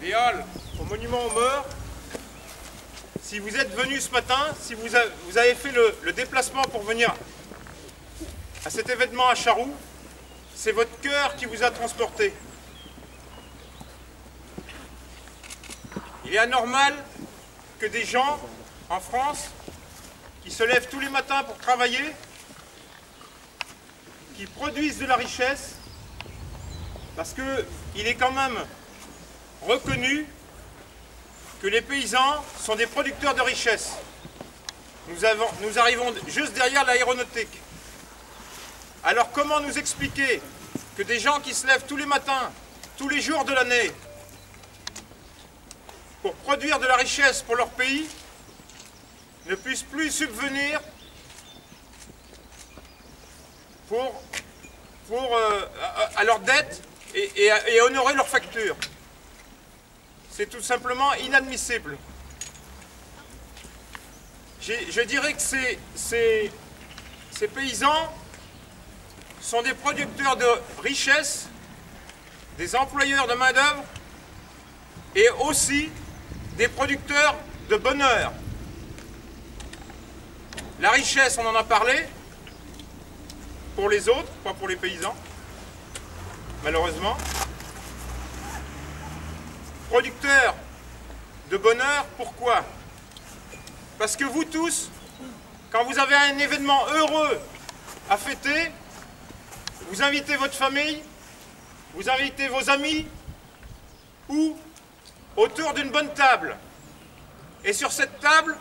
des Halles au monument aux morts, si vous êtes venu ce matin, si vous avez fait le déplacement pour venir à cet événement à Charroux, c'est votre cœur qui vous a transporté. Il est anormal que des gens en France qui se lèvent tous les matins pour travailler, qui produisent de la richesse, parce qu'il est quand même reconnu que les paysans sont des producteurs de richesse. Nous arrivons juste derrière l'aéronautique. Alors comment nous expliquer que des gens qui se lèvent tous les matins, tous les jours de l'année, pour produire de la richesse pour leur pays, ne puissent plus subvenir à leurs dettes et honorer leurs factures? C'est tout simplement inadmissible. Je dirais que ces paysans sont des producteurs de richesse, des employeurs de main-d'œuvre et aussi des producteurs de bonheur. La richesse, on en a parlé, pour les autres, pas pour les paysans, malheureusement. Producteurs de bonheur, pourquoi? Parce que vous tous, quand vous avez un événement heureux à fêter, vous invitez votre famille, vous invitez vos amis, ou autour d'une bonne table. Et sur cette table,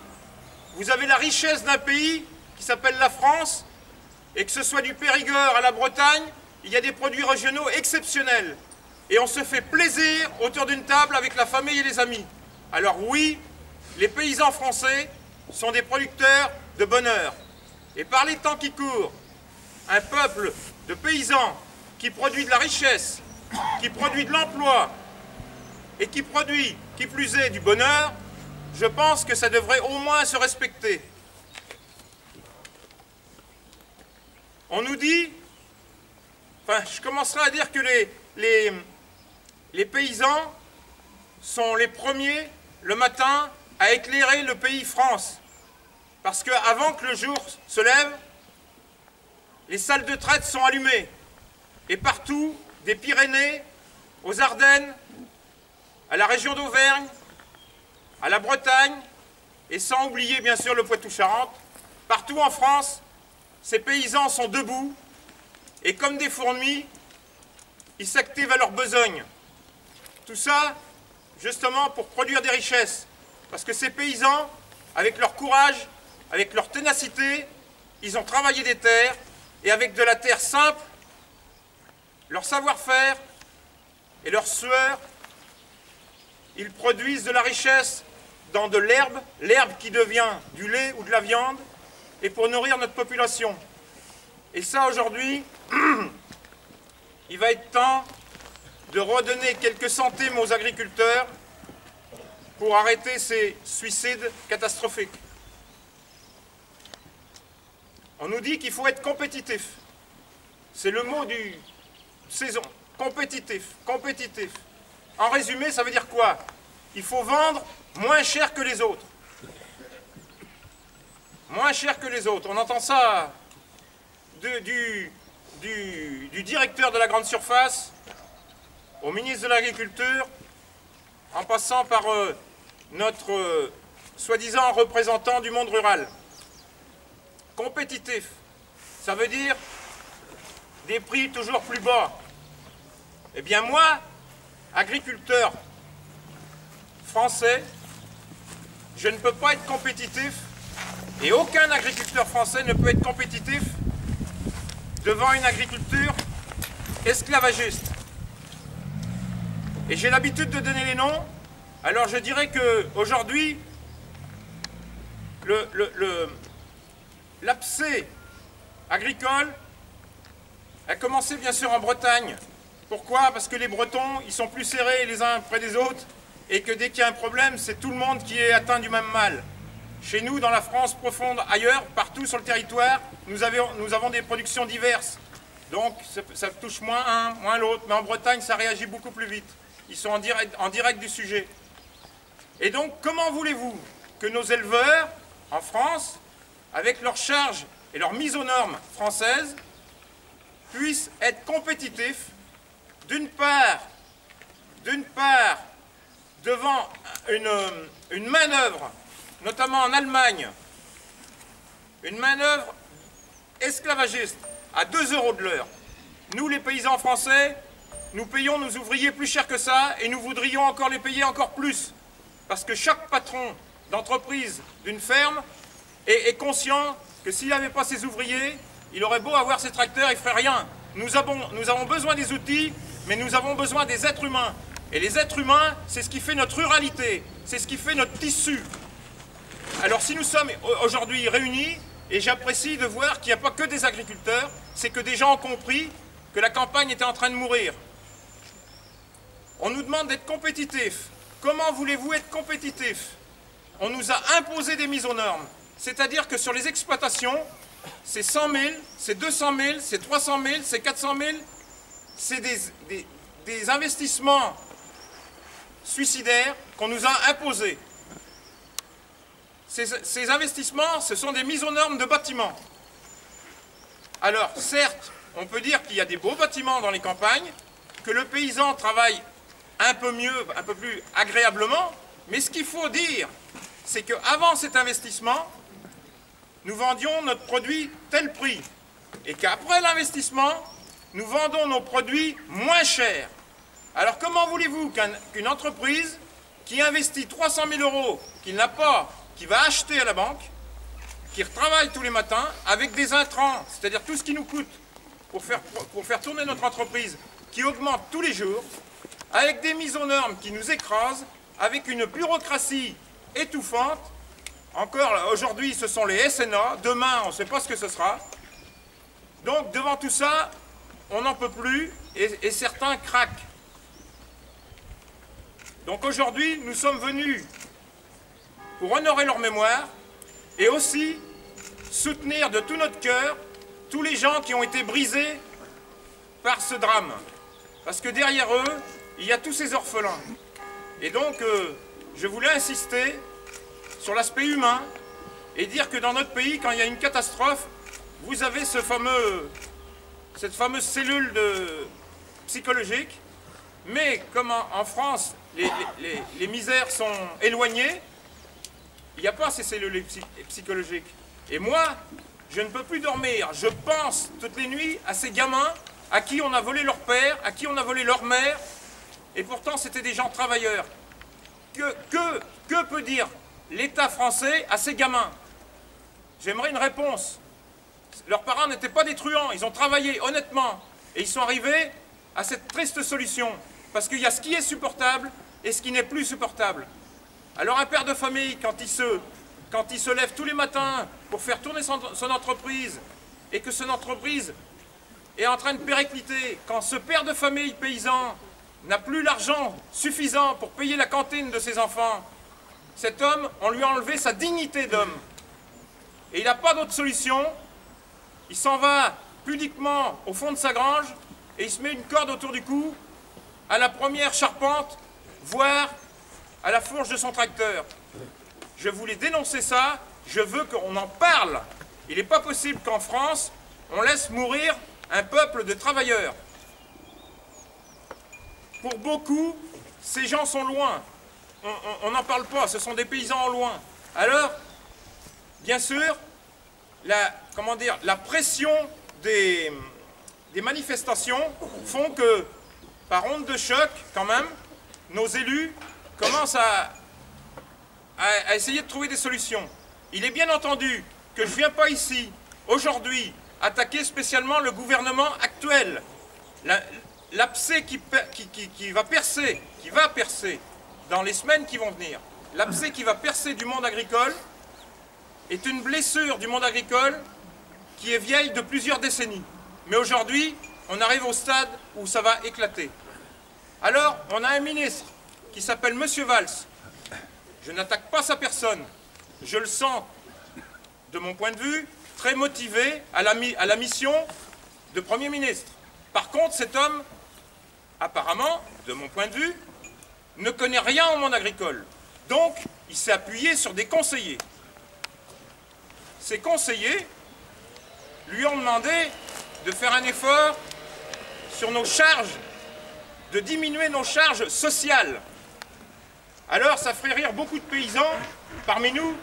vous avez la richesse d'un pays qui s'appelle la France, et que ce soit du Périgord à la Bretagne, il y a des produits régionaux exceptionnels. Et on se fait plaisir autour d'une table avec la famille et les amis. Alors oui, les paysans français sont des producteurs de bonheur. Et par les temps qui courent, un peuple de paysans qui produit de la richesse, qui produit de l'emploi et qui produit, qui plus est, du bonheur, je pense que ça devrait au moins se respecter. On nous dit, enfin je commencerai à dire que les paysans sont les premiers le matin à éclairer le pays France. Parce qu'avant que le jour se lève, les salles de traite sont allumées. Et partout, des Pyrénées, aux Ardennes, à la région d'Auvergne, à la Bretagne, et sans oublier bien sûr le Poitou-Charentes, partout en France, ces paysans sont debout, et comme des fourmis, ils s'activent à leur besogne. Tout ça, justement, pour produire des richesses. Parce que ces paysans, avec leur courage, avec leur ténacité, ils ont travaillé des terres, et avec de la terre simple, leur savoir-faire et leur sueur, ils produisent de la richesse dans de l'herbe, l'herbe qui devient du lait ou de la viande, et pour nourrir notre population. Et ça, aujourd'hui, il va être temps de redonner quelques centimes aux agriculteurs pour arrêter ces suicides catastrophiques. On nous dit qu'il faut être compétitif. C'est le mot du saison. Compétitif, compétitif. En résumé, ça veut dire quoi? Il faut vendre moins cher que les autres. Moins cher que les autres. On entend ça du directeur de la grande surface au ministre de l'Agriculture, en passant par notre soi-disant représentant du monde rural. Compétitif, ça veut dire des prix toujours plus bas. Eh bien moi, agriculteur français, je ne peux pas être compétitif, et aucun agriculteur français ne peut être compétitif devant une agriculture esclavagiste. Et j'ai l'habitude de donner les noms, alors je dirais qu'aujourd'hui, l'abcès agricole a commencé bien sûr en Bretagne. Pourquoi? Parce que les Bretons, ils sont plus serrés les uns près des autres, et que dès qu'il y a un problème, c'est tout le monde qui est atteint du même mal. Chez nous, dans la France profonde, ailleurs, partout sur le territoire, nous avons des productions diverses. Donc ça touche moins un, moins l'autre, mais en Bretagne, ça réagit beaucoup plus vite. ils sont en direct du sujet. Et donc, comment voulez-vous que nos éleveurs, en France, avec leurs charges et leur mise aux normes françaises, puissent être compétitifs, d'une part, devant une manœuvre, notamment en Allemagne, une manœuvre esclavagiste à 2 € de l'heure. Nous, les paysans français, nous payons nos ouvriers plus cher que ça et nous voudrions encore les payer encore plus. Parce que chaque patron d'entreprise d'une ferme est conscient que s'il n'avait pas ses ouvriers, il aurait beau avoir ses tracteurs, il ne ferait rien. Nous avons besoin des outils, mais nous avons besoin des êtres humains. Et les êtres humains, c'est ce qui fait notre ruralité, c'est ce qui fait notre tissu. Alors si nous sommes aujourd'hui réunis, et j'apprécie de voir qu'il n'y a pas que des agriculteurs, c'est que des gens ont compris que la campagne était en train de mourir. On nous demande d'être compétitifs. Comment voulez-vous être compétitifs? On nous a imposé des mises aux normes. C'est-à-dire que sur les exploitations, c'est 100 000, c'est 200 000, c'est 300 000, c'est 400 000. C'est des investissements suicidaires qu'on nous a imposés. Ces investissements, ce sont des mises aux normes de bâtiments. Alors, certes, on peut dire qu'il y a des beaux bâtiments dans les campagnes, que le paysan travaille un peu mieux, un peu plus agréablement, mais ce qu'il faut dire, c'est qu'avant cet investissement, nous vendions notre produit tel prix, et qu'après l'investissement, nous vendons nos produits moins chers. Alors comment voulez-vous qu'une entreprise qui investit 300 000 € qu'il n'a pas, qui va acheter à la banque, qui retravaille tous les matins avec des intrants, c'est-à-dire tout ce qui nous coûte pour faire tourner notre entreprise, qui augmente tous les jours, avec des mises aux normes qui nous écrasent, avec une bureaucratie étouffante. Encore aujourd'hui, ce sont les SNA, demain, on ne sait pas ce que ce sera. Donc devant tout ça, on n'en peut plus et certains craquent. Donc aujourd'hui, nous sommes venus pour honorer leur mémoire et aussi soutenir de tout notre cœur tous les gens qui ont été brisés par ce drame. Parce que derrière eux, il y a tous ces orphelins. Et donc, je voulais insister sur l'aspect humain et dire que dans notre pays, quand il y a une catastrophe, vous avez cette fameuse cellule psychologique. Mais comme en France, les misères sont éloignées, il n'y a pas ces cellules psychologiques. Et moi, je ne peux plus dormir. Je pense toutes les nuits à ces gamins à qui on a volé leur père, à qui on a volé leur mère, et pourtant c'était des gens travailleurs. Que peut dire l'État français à ces gamins? J'aimerais une réponse. Leurs parents n'étaient pas des truands, ils ont travaillé honnêtement, et ils sont arrivés à cette triste solution. Parce qu'il y a ce qui est supportable et ce qui n'est plus supportable. Alors un père de famille, quand il se lève tous les matins pour faire tourner son entreprise, et que son entreprise est en train de péricliter, quand ce père de famille paysan n'a plus l'argent suffisant pour payer la cantine de ses enfants, cet homme, on lui a enlevé sa dignité d'homme. Et il n'a pas d'autre solution. Il s'en va pudiquement au fond de sa grange et il se met une corde autour du cou à la première charpente, voire à la fourche de son tracteur. Je voulais dénoncer ça, je veux qu'on en parle. Il n'est pas possible qu'en France, on laisse mourir un peuple de travailleurs. Pour beaucoup, ces gens sont loin. On n'en parle pas, ce sont des paysans au loin. Alors, bien sûr, la pression des manifestations font que, par onde de choc, quand même, nos élus commencent à essayer de trouver des solutions. Il est bien entendu que je ne viens pas ici, aujourd'hui, attaquer spécialement le gouvernement actuel. L'abcès qui va percer dans les semaines qui vont venir, l'abcès qui va percer du monde agricole est une blessure du monde agricole qui est vieille de plusieurs décennies. Mais aujourd'hui, on arrive au stade où ça va éclater. Alors, on a un ministre qui s'appelle Monsieur Valls. Je n'attaque pas sa personne. Je le sens, de mon point de vue, très motivé à la mission de Premier ministre. Par contre, cet homme, apparemment, de mon point de vue, ne connaît rien au monde agricole. Donc, il s'est appuyé sur des conseillers. Ces conseillers lui ont demandé de faire un effort sur nos charges, de diminuer nos charges sociales. Alors, ça ferait rire beaucoup de paysans parmi nous,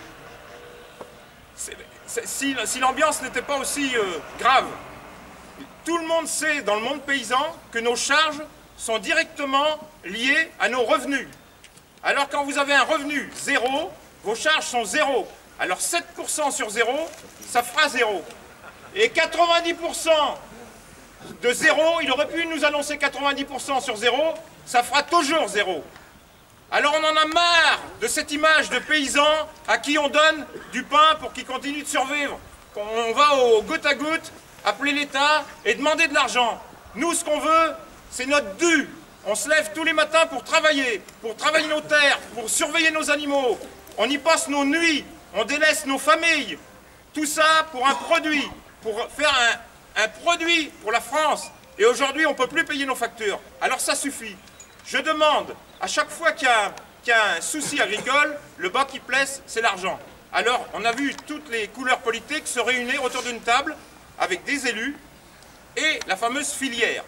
si l'ambiance n'était pas aussi grave. Tout le monde sait dans le monde paysan que nos charges sont directement liées à nos revenus. Alors quand vous avez un revenu zéro, vos charges sont zéro. Alors 7% sur zéro, ça fera zéro. Et 90% de zéro, il aurait pu nous annoncer 90% sur zéro, ça fera toujours zéro. Alors on en a marre de cette image de paysans à qui on donne du pain pour qu'ils continuent de survivre. On va au goutte à goutte, appeler l'État et demander de l'argent. Nous, ce qu'on veut, c'est notre dû. On se lève tous les matins pour travailler nos terres, pour surveiller nos animaux. On y passe nos nuits, on délaisse nos familles. Tout ça pour un produit, pour faire un produit pour la France. Et aujourd'hui, on ne peut plus payer nos factures. Alors ça suffit. Je demande, à chaque fois qu'il y a un souci agricole, le bas qui blesse, c'est l'argent. Alors, on a vu toutes les couleurs politiques se réunir autour d'une table avec des élus et la fameuse filière.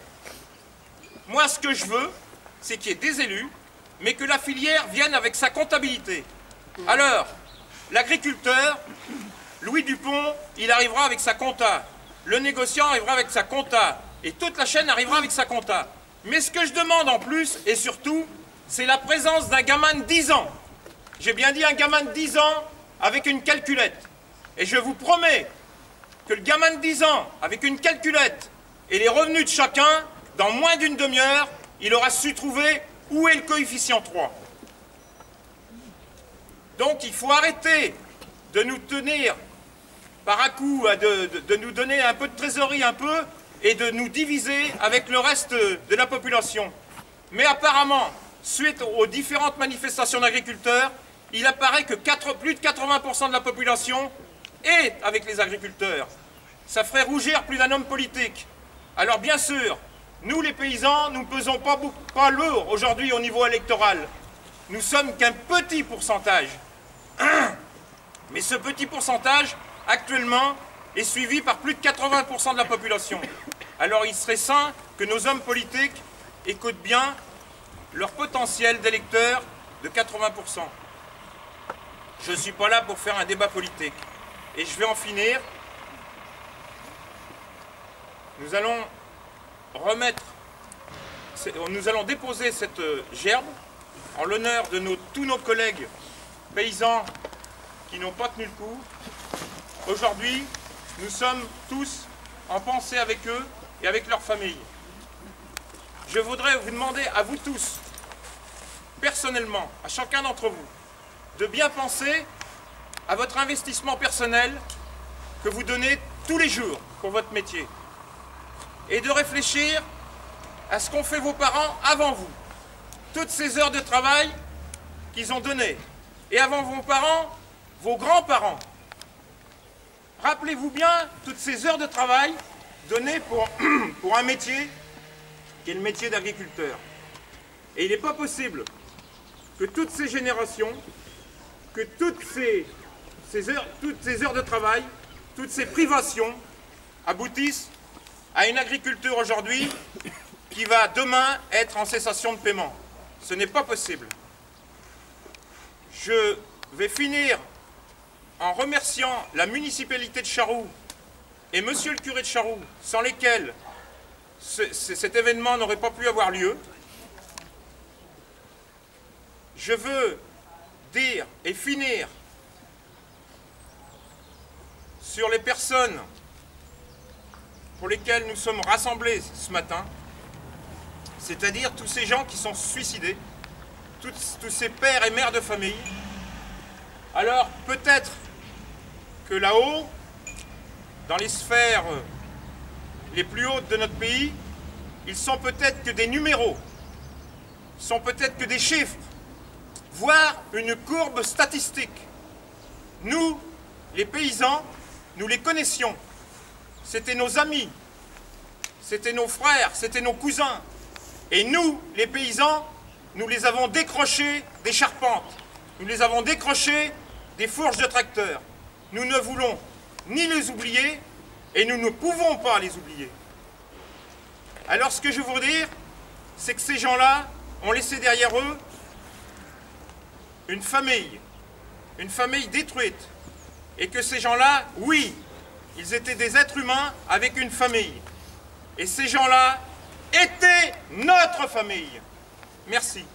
Moi, ce que je veux, c'est qu'il y ait des élus, mais que la filière vienne avec sa comptabilité. Alors, l'agriculteur, Louis Dupont, il arrivera avec sa compta. Le négociant arrivera avec sa compta. Et toute la chaîne arrivera avec sa compta. Mais ce que je demande en plus, et surtout, c'est la présence d'un gamin de 10 ans. J'ai bien dit un gamin de 10 ans avec une calculette. Et je vous promets que le gamin de 10 ans, avec une calculette et les revenus de chacun, dans moins d'une demi-heure, il aura su trouver où est le coefficient 3. Donc il faut arrêter de nous tenir par un coup, de nous donner un peu de trésorerie, et de nous diviser avec le reste de la population. Mais apparemment, suite aux différentes manifestations d'agriculteurs, il apparaît que plus de 80% de la population est avec les agriculteurs. Ça ferait rougir plus d'un homme politique. Alors bien sûr, nous les paysans, nous ne pesons pas lourd aujourd'hui au niveau électoral. Nous sommes qu'un petit pourcentage. Mais ce petit pourcentage, actuellement, est suivi par plus de 80% de la population. Alors il serait sain que nos hommes politiques écoutent bien leur potentiel d'électeurs de 80%. Je ne suis pas là pour faire un débat politique. Et je vais en finir. Nous allons déposer cette gerbe en l'honneur de tous nos collègues paysans qui n'ont pas tenu le coup. Aujourd'hui, nous sommes tous en pensée avec eux et avec leurs familles. Je voudrais vous demander à vous tous, personnellement, à chacun d'entre vous, de bien penser à votre investissement personnel que vous donnez tous les jours pour votre métier. Et de réfléchir à ce qu'ont fait vos parents avant vous. Toutes ces heures de travail qu'ils ont données. Et avant vos parents, vos grands-parents. Rappelez-vous bien toutes ces heures de travail données pour un métier qui est le métier d'agriculteur. Et il n'est pas possible que toutes ces générations, que toutes ces heures de travail, toutes ces privations aboutissent à une agriculture aujourd'hui qui va demain être en cessation de paiement. Ce n'est pas possible. Je vais finir en remerciant la municipalité de Charroux et monsieur le curé de Charroux, sans lesquels cet événement n'aurait pas pu avoir lieu. Je veux dire et finir sur les personnes pour lesquelles nous sommes rassemblés ce matin, c'est-à-dire tous ces gens qui sont suicidés, tous ces pères et mères de famille. Alors peut-être que là-haut, dans les sphères les plus hautes de notre pays, ils sont peut-être que des numéros, ils sont peut-être que des chiffres, voire une courbe statistique. Nous, les paysans, nous les connaissions. C'était nos amis, c'était nos frères, c'était nos cousins. Et nous, les paysans, nous les avons décrochés des charpentes, nous les avons décrochés des fourches de tracteurs. Nous ne voulons ni les oublier et nous ne pouvons pas les oublier. Alors ce que je veux dire, c'est que ces gens-là ont laissé derrière eux une famille détruite. Et que ces gens-là, oui, ils étaient des êtres humains avec une famille. Et ces gens-là étaient notre famille. Merci.